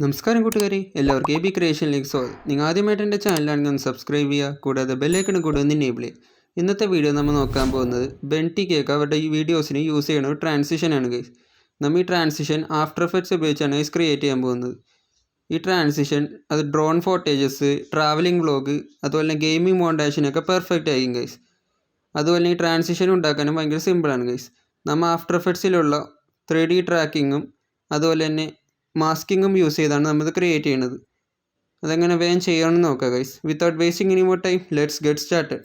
നമസ്കാരം കൂട്ടുകാരെ, എല്ലാവർക്കും abcreationലേക്ക് സ്വാഗതം. നിങ്ങൾ ആദ്യമായിട്ട് എൻ്റെ ചാനലാണെങ്കിൽ ഒന്ന് സബ്സ്ക്രൈബ് ചെയ്യുക, കൂടാതെ ബെല്ലൈക്കൺ കൂടെ ഒന്ന് എനേബിൾ ചെയ്യുക. ഇന്നത്തെ വീഡിയോ നമ്മൾ നോക്കാൻ പോകുന്നത് ബെൻറ്റിക്കൊക്കെ അവരുടെ ഈ വീഡിയോസിന് യൂസ് ചെയ്യുന്ന ഒരു ട്രാൻസിഷനാണ് ഗൈസ്. നമ്മൾ ഈ ട്രാൻസിഷൻ ആഫ്റ്റർ എഫക്ട്സ് ഉപയോഗിച്ചാണ് ഗൈസ് ക്രിയേറ്റ് ചെയ്യാൻ പോകുന്നത്. ഈ ട്രാൻസിഷൻ അത് ഡ്രോൺ ഫോട്ടേജസ്, ട്രാവലിംഗ് വ്ളോഗ്, അതുപോലെ തന്നെ ഗെയിമിംഗ് മോണ്ടാഷനൊക്കെ പെർഫെക്റ്റ് ആയിരിക്കും ഗൈസ്. അതുപോലെ ഈ ട്രാൻസിഷൻ ഉണ്ടാക്കാനും ഭയങ്കര സിമ്പിളാണ് ഗൈസ്. നമ്മൾ ആഫ്റ്റർ എഫക്ട്സിലുള്ള 3D ട്രാക്കിങ്ങും അതുപോലെ തന്നെ മാസ്കിങ്ങും യൂസ് ചെയ്താണ് നമ്മളിത് ക്രിയേറ്റ് ചെയ്യുന്നത്. അതെങ്ങനെ വേഗം ചെയ്യണമെന്ന് നോക്കാം guys. Without wasting any more time, let's get started.